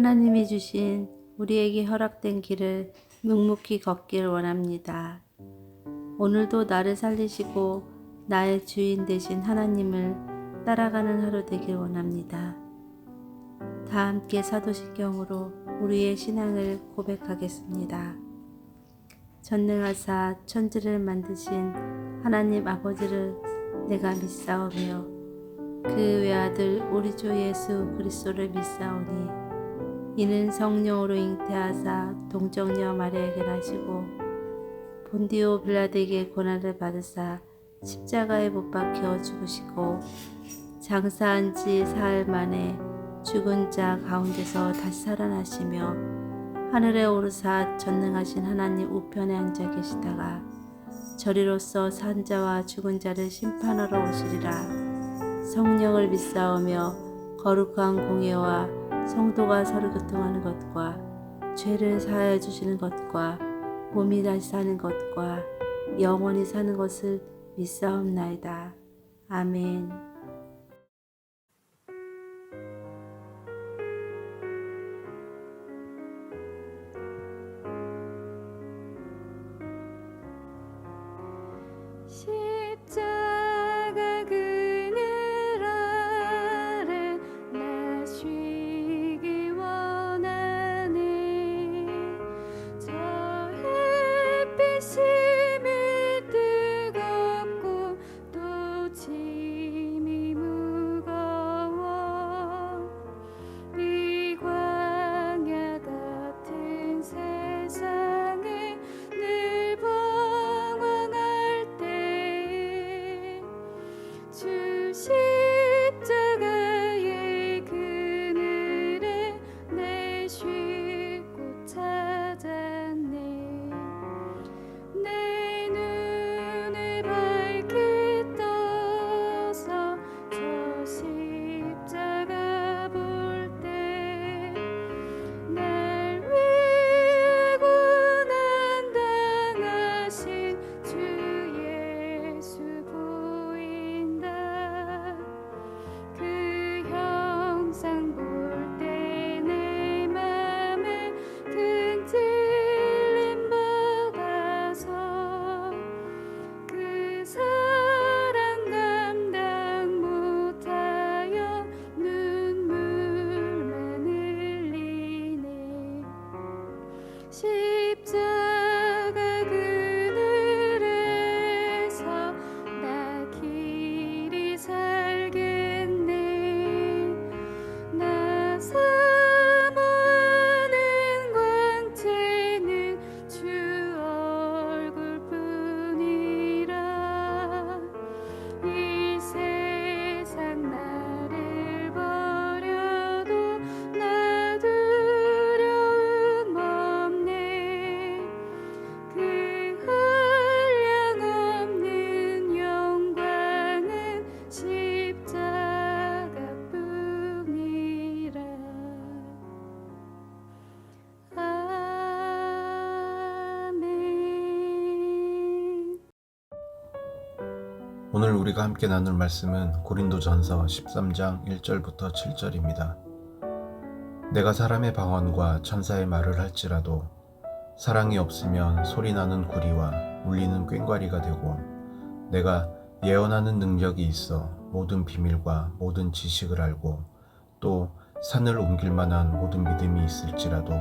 하나님이 주신 우리에게 허락된 길을 묵묵히 걷길 원합니다. 오늘도 나를 살리시고 나의 주인 되신 하나님을 따라가는 하루 되길 원합니다. 다 함께 사도신경으로 우리의 신앙을 고백하겠습니다. 전능하사 천지를 만드신 하나님 아버지를 내가 믿사오며 그 외아들 우리 주 예수 그리스도를 믿사오니 이는 성령으로 잉태하사 동정녀 마리아에게 나시고 본디오 빌라도에게 고난을 받으사 십자가에 못 박혀 죽으시고 장사한 지 사흘 만에 죽은 자 가운데서 다시 살아나시며 하늘에 오르사 전능하신 하나님 우편에 앉아 계시다가 저리로서 산 자와 죽은 자를 심판하러 오시리라. 성령을 믿사오며 거룩한 공예와 성도가 서로 교통하는 것과 죄를 사하여 주시는 것과 몸이 다시 사는 것과 영원히 사는 것을 믿사옵나이다. 아멘. 십자가 그늘 아래 나 쉬기 원하네. 저 햇빛이 뜨겁고 또 짐이 무거워. 이 광야 같은 세상에 늘 방황할 때 주 십자가의 그늘에 내 쉴 곳 찾았네. 내 눈을 밝게 떠서 저 십자가 볼 때 날 위해 고난당하신 주 예수 보인다. 그 형상 볼 때 내 맘에 큰 찔림 받아서 그 사랑 감당 못하여 눈물만 흘리네. 십자가 그늘에서 나 길이 살겠네. 나 사모하는 광채는 주 얼굴뿐이라. 이 세상 나를 버려도 나 두려움 없네. 그 한량없는 영광은 십자가뿐이라. 아멘. 오늘 우리가 함께 나눌 말씀은 고린도전서 13장 1절부터 7절입니다. 내가 사람의 방언과 천사의 말을 할지라도 사랑이 없으면 소리나는 구리와 울리는 꽹과리가 되고, 내가 예언하는 능력이 있어 모든 비밀과 모든 지식을 알고 또 산을 옮길 만한 모든 믿음이 있을지라도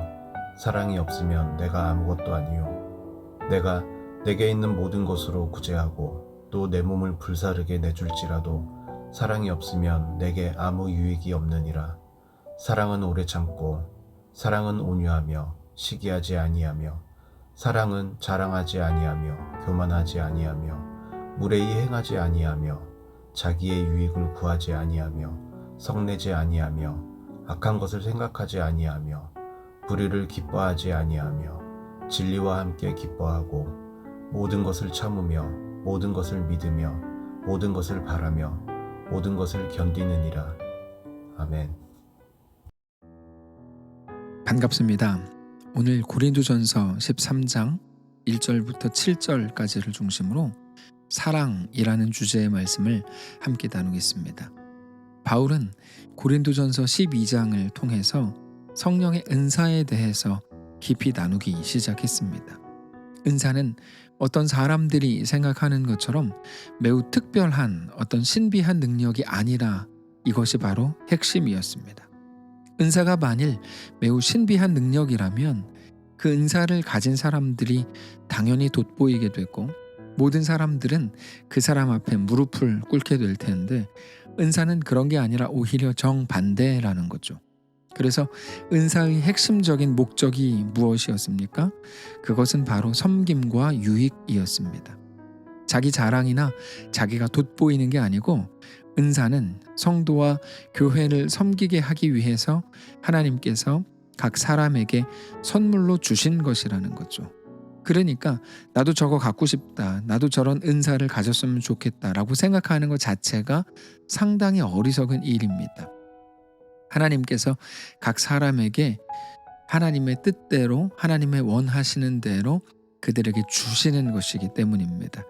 사랑이 없으면 내가 아무것도 아니요. 내가 내게 있는 모든 것으로 구제하고 또 내 몸을 불사르게 내줄지라도 사랑이 없으면 내게 아무 유익이 없느니라. 사랑은 오래 참고, 사랑은 온유하며 시기하지 아니하며, 사랑은 자랑하지 아니하며 교만하지 아니하며, 무례히 행하지 아니하며, 자기의 유익을 구하지 아니하며, 성내지 아니하며, 악한 것을 생각하지 아니하며, 불의를 기뻐하지 아니하며, 진리와 함께 기뻐하고, 모든 것을 참으며 모든 것을 믿으며 모든 것을 바라며 모든 것을 견디느니라. 아멘. 반갑습니다. 오늘 고린도전서 13장 1절부터 7절까지를 중심으로 사랑이라는 주제의 말씀을 함께 나누겠습니다. 바울은 고린도전서 12장을 통해서 성령의 은사에 대해서 깊이 나누기 시작했습니다. 은사는 어떤 사람들이 생각하는 것처럼 매우 특별한 어떤 신비한 능력이 아니라 이것이 바로 핵심이었습니다. 은사가 만일 매우 신비한 능력이라면 그 은사를 가진 사람들이 당연히 돋보이게 되고 모든 사람들은 그 사람 앞에 무릎을 꿇게 될 텐데 은사는 그런 게 아니라 오히려 정반대라는 거죠. 그래서 은사의 핵심적인 목적이 무엇이었습니까? 그것은 바로 섬김과 유익이었습니다. 자기 자랑이나 자기가 돋보이는 게 아니고 은사는 성도와 교회를 섬기게 하기 위해서 하나님께서 각 사람에게 선물로 주신 것이라는 거죠. 그러니까 나도 저거 갖고 싶다, 나도 저런 은사를 가졌으면 좋겠다라고 생각하는 것 자체가 상당히 어리석은 일입니다. 하나님께서 각 사람에게 하나님의 뜻대로 하나님의 원하시는 대로 그들에게 주시는 것이기 때문입니다.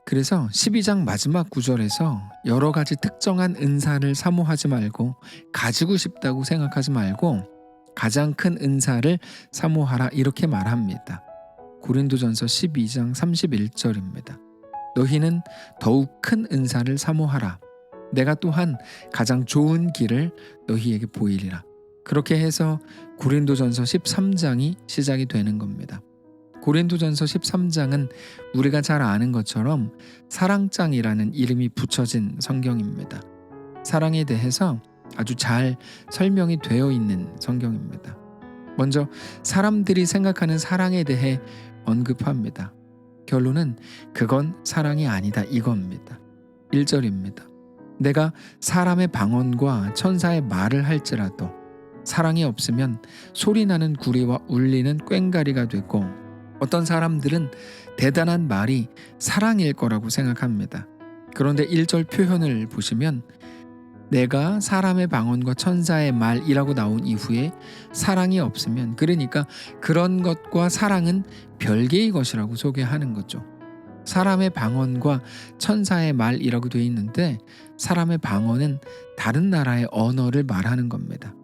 그래서 12장 마지막 구절에서 여러 가지 특정한 은사를 사모하지 말고 가지고 싶다고 생각하지 말고 가장 큰 은사를 사모하라 이렇게 말합니다. 고린도전서 12장 31절입니다. 너희는 더욱 큰 은사를 사모하라. 내가 또한 가장 좋은 길을 너희에게 보이리라. 그렇게 해서 고린도전서 13장이 시작이 되는 겁니다. 고린도전서 13장은 우리가 잘 아는 것처럼 사랑장이라는 이름이 붙여진 성경입니다. 사랑에 대해서 아주 잘 설명이 되어 있는 성경입니다. 먼저 사람들이 생각하는 사랑에 대해 언급합니다. 결론은 그건 사랑이 아니다 이겁니다. 1절입니다. 내가 사람의 방언과 천사의 말을 할지라도 사랑이 없으면 소리나는 구리와 울리는 꽹가리가 되고 어떤 사람들은 대단한 말이 사랑일 거라고 생각합니다. 그런데 1절 표현을 보시면 내가 사람의 방언과 천사의 말이라고 나온 이후에 사랑이 없으면 그러니까 그런 것과 사랑은 별개의 것이라고 소개하는 거죠. 사람의 방언과 천사의 말이라고 되어 있는데 사람의 방언은 다른 나라의 언어를 말하는 겁니다.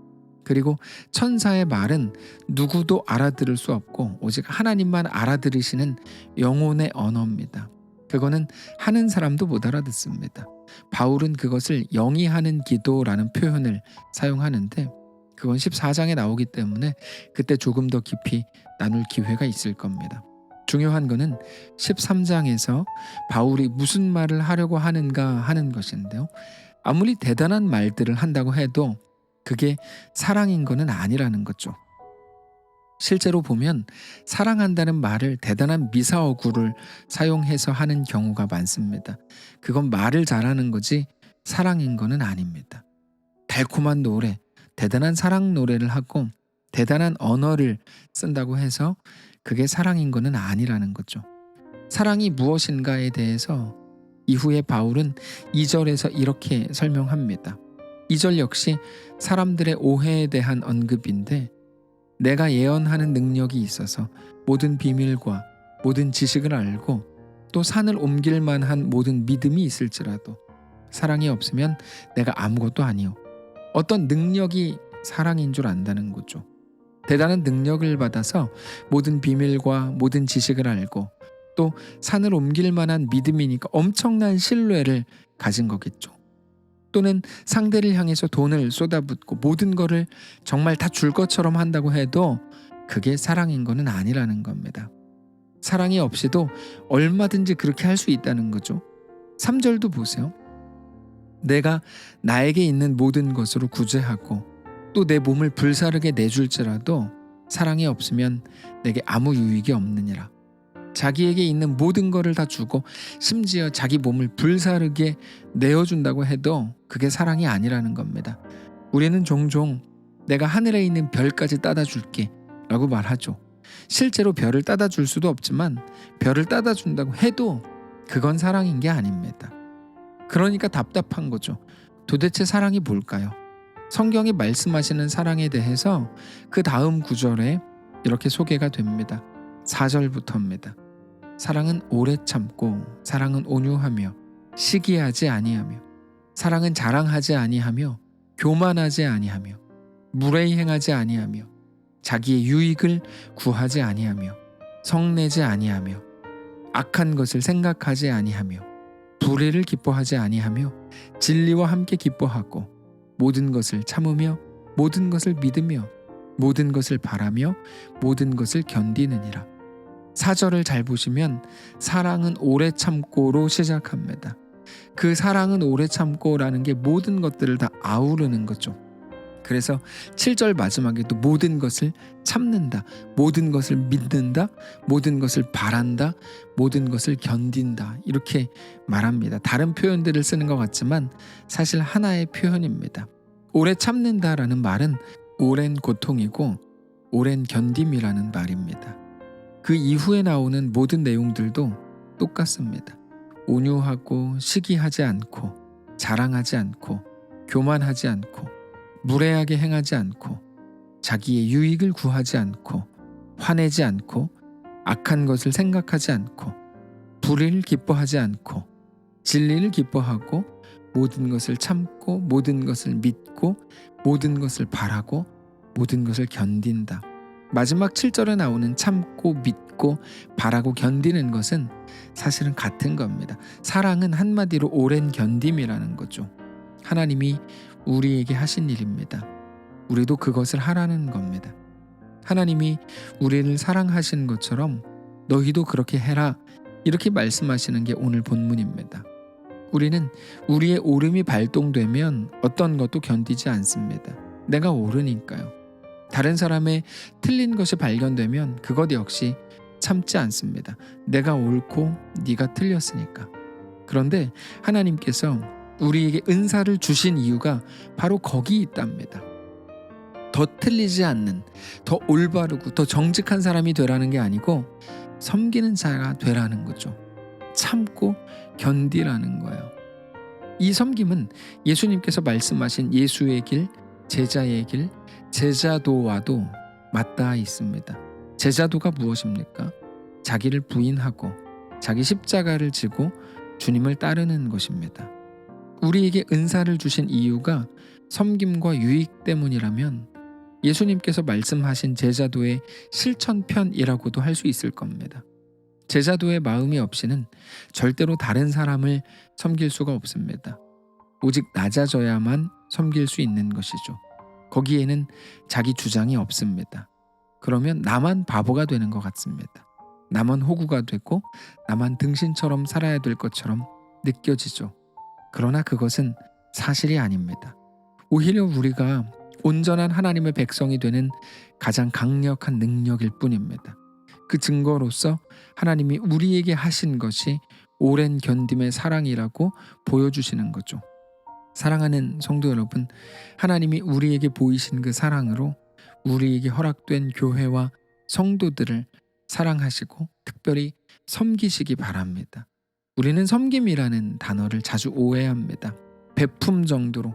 그리고 천사의 말은 누구도 알아들을 수 없고 오직 하나님만 알아들으시는 영혼의 언어입니다. 그거는 하는 사람도 못 알아듣습니다. 바울은 그것을 영이 하는 기도라는 표현을 사용하는데 그건 14장에 나오기 때문에 그때 조금 더 깊이 나눌 기회가 있을 겁니다. 중요한 것은 13장에서 바울이 무슨 말을 하려고 하는가 하는 것인데요. 아무리 대단한 말들을 한다고 해도 그게 사랑인 것은 아니라는 거죠. 실제로 보면 사랑한다는 말을 대단한 미사어구를 사용해서 하는 경우가 많습니다. 그건 말을 잘하는 거지 사랑인 것은 아닙니다. 달콤한 노래, 대단한 사랑 노래를 하고 대단한 언어를 쓴다고 해서 그게 사랑인 것은 아니라는 거죠. 사랑이 무엇인가에 대해서 이후에 바울은 2절에서 이렇게 설명합니다. 2절 역시 사람들의 오해에 대한 언급인데 내가 예언하는 능력이 있어서 모든 비밀과 모든 지식을 알고 또 산을 옮길 만한 모든 믿음이 있을지라도 사랑이 없으면 내가 아무것도 아니요. 어떤 능력이 사랑인 줄 안다는 거죠. 대단한 능력을 받아서 모든 비밀과 모든 지식을 알고 또 산을 옮길 만한 믿음이니까 엄청난 신뢰를 가진 거겠죠. 또는 상대를 향해서 돈을 쏟아붓고 모든 거를 정말 다 줄 것처럼 한다고 해도 그게 사랑인 거는 아니라는 겁니다. 사랑이 없이도 얼마든지 그렇게 할 수 있다는 거죠. 3절도 보세요. 내가 나에게 있는 모든 것으로 구제하고 또 내 몸을 불사르게 내줄지라도 사랑이 없으면 내게 아무 유익이 없느니라. 자기에게 있는 모든 것을 다 주고 심지어 자기 몸을 불사르게 내어준다고 해도 그게 사랑이 아니라는 겁니다. 우리는 종종 내가 하늘에 있는 별까지 따다 줄게 라고 말하죠. 실제로 별을 따다 줄 수도 없지만 별을 따다 준다고 해도 그건 사랑인 게 아닙니다. 그러니까 답답한 거죠. 도대체 사랑이 뭘까요? 성경이 말씀하시는 사랑에 대해서 그 다음 구절에 이렇게 소개가 됩니다. 4절부터입니다. 사랑은 오래 참고 사랑은 온유하며 시기하지 아니하며 사랑은 자랑하지 아니하며 교만하지 아니하며 무례히 행하지 아니하며 자기의 유익을 구하지 아니하며 성내지 아니하며 악한 것을 생각하지 아니하며 불의를 기뻐하지 아니하며 진리와 함께 기뻐하고 모든 것을 참으며 모든 것을 믿으며 모든 것을 바라며 모든 것을 견디느니라. 4절을 잘 보시면 사랑은 오래 참고로 시작합니다. 그 사랑은 오래 참고라는 게 모든 것들을 다 아우르는 거죠. 그래서 7절 마지막에도 모든 것을 참는다, 모든 것을 믿는다, 모든 것을 바란다, 모든 것을 견딘다 이렇게 말합니다. 다른 표현들을 쓰는 것 같지만 사실 하나의 표현입니다. 오래 참는다라는 말은 오랜 고통이고 오랜 견딤이라는 말입니다. 그 이후에 나오는 모든 내용들도 똑같습니다. 온유하고 시기하지 않고 자랑하지 않고 교만하지 않고 무례하게 행하지 않고 자기의 유익을 구하지 않고 화내지 않고 악한 것을 생각하지 않고 불의를 기뻐하지 않고 진리를 기뻐하고 모든 것을 참고 모든 것을 믿고 모든 것을 바라고 모든 것을 견딘다. 마지막 7절에 나오는 참고 믿고 바라고 견디는 것은 사실은 같은 겁니다. 사랑은 한마디로 오랜 견딤이라는 거죠. 하나님이 우리에게 하신 일입니다. 우리도 그것을 하라는 겁니다. 하나님이 우리를 사랑하신 것처럼 너희도 그렇게 해라 이렇게 말씀하시는 게 오늘 본문입니다. 우리는 우리의 오름이 발동되면 어떤 것도 견디지 않습니다. 내가 옳으니까요. 다른 사람의 틀린 것이 발견되면 그것 역시 참지 않습니다. 내가 옳고 네가 틀렸으니까. 그런데 하나님께서 우리에게 은사를 주신 이유가 바로 거기 있답니다. 더 틀리지 않는, 더 올바르고 더 정직한 사람이 되라는 게 아니고 섬기는 자가 되라는 거죠. 참고 견디라는 거예요. 이 섬김은 예수님께서 말씀하신 예수의 길, 제자의 길, 제자도와도 맞닿아 있습니다. 제자도가 무엇입니까? 자기를 부인하고 자기 십자가를 지고 주님을 따르는 것입니다. 우리에게 은사를 주신 이유가 섬김과 유익 때문이라면 예수님께서 말씀하신 제자도의 실천편이라고도 할 수 있을 겁니다. 제자도의 마음이 없이는 절대로 다른 사람을 섬길 수가 없습니다. 오직 낮아져야만 섬길 수 있는 것이죠. 거기에는 자기 주장이 없습니다. 그러면 나만 바보가 되는 것 같습니다. 나만 호구가 되고 나만 등신처럼 살아야 될 것처럼 느껴지죠. 그러나 그것은 사실이 아닙니다. 오히려 우리가 온전한 하나님의 백성이 되는 가장 강력한 능력일 뿐입니다. 그 증거로서 하나님이 우리에게 하신 것이 오랜 견딤의 사랑이라고 보여주시는 거죠. 사랑하는 성도 여러분, 하나님이 우리에게 보이신 그 사랑으로 우리에게 허락된 교회와 성도들을 사랑하시고 특별히 섬기시기 바랍니다. 우리는 섬김이라는 단어를 자주 오해합니다. 베품 정도로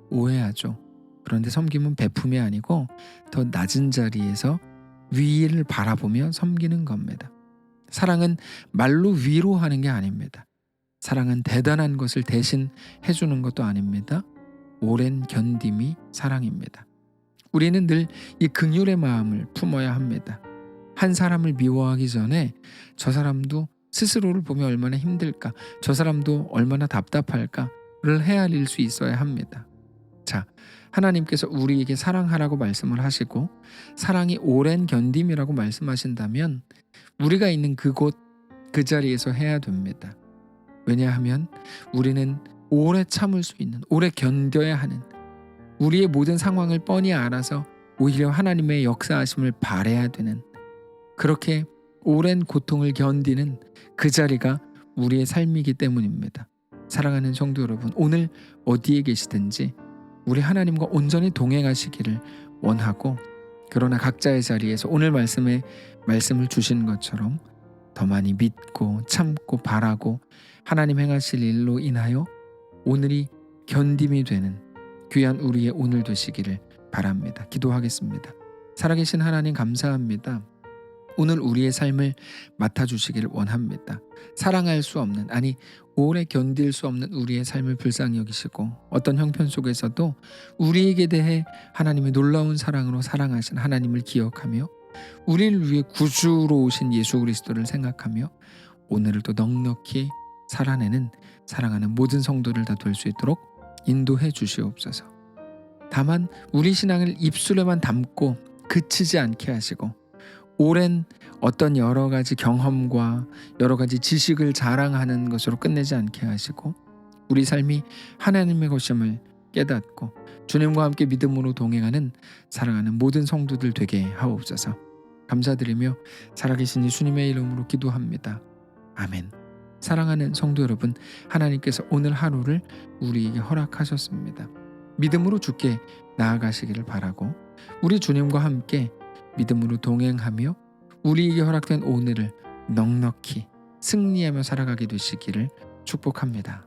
오해하죠. 그런데 섬김은 베품이 아니고 더 낮은 자리에서 위를 바라보며 섬기는 겁니다. 사랑은 말로 위로하는 게 아닙니다. 사랑은 대단한 것을 대신 해주는 것도 아닙니다. 오랜 견딤이 사랑입니다. 우리는 늘 이 긍휼의 마음을 품어야 합니다. 한 사람을 미워하기 전에 저 사람도 스스로를 보면 얼마나 힘들까, 저 사람도 얼마나 답답할까를 헤아릴 수 있어야 합니다. 자, 하나님께서 우리에게 사랑하라고 말씀을 하시고 사랑이 오랜 견딤이라고 말씀하신다면 우리가 있는 그곳 그 자리에서 해야 됩니다. 왜냐하면 우리는 오래 참을 수 있는, 오래 견뎌야 하는, 우리의 모든 상황을 뻔히 알아서 오히려 하나님의 역사하심을 바라야 되는, 그렇게 오랜 고통을 견디는 그 자리가 우리의 삶이기 때문입니다. 사랑하는 성도 여러분, 오늘 어디에 계시든지 우리 하나님과 온전히 동행하시기를 원하고, 그러나 각자의 자리에서 오늘 말씀에 말씀을 주신 것처럼 더 많이 믿고 참고 바라고 하나님 행하실 일로 인하여 오늘이 견딤이 되는 귀한 우리의 오늘 되시기를 바랍니다. 기도하겠습니다. 살아계신 하나님 감사합니다. 오늘 우리의 삶을 맡아주시기를 원합니다. 사랑할 수 없는, 아니 오래 견딜 수 없는 우리의 삶을 불쌍히 여기시고 어떤 형편 속에서도 우리에게 대해 하나님의 놀라운 사랑으로 사랑하신 하나님을 기억하며 우리를 위해 구주로 오신 예수 그리스도를 생각하며 오늘을 또 넉넉히 살아내는 사랑하는 모든 성도를 다 될 수 있도록 인도해 주시옵소서. 다만 우리 신앙을 입술에만 담고 그치지 않게 하시고 오랜 어떤 여러 가지 경험과 여러 가지 지식을 자랑하는 것으로 끝내지 않게 하시고 우리 삶이 하나님의 것임을 깨닫고 주님과 함께 믿음으로 동행하는 사랑하는 모든 성도들 되게 하옵소서. 감사드리며 살아계신 예수님의 이름으로 기도합니다. 아멘. 사랑하는 성도 여러분, 하나님께서 오늘 하루를 우리에게 허락하셨습니다. 믿음으로 주께 나아가시기를 바라고 우리 주님과 함께 믿음으로 동행하며 우리에게 허락된 오늘을 넉넉히 승리하며 살아가게 되시기를 축복합니다.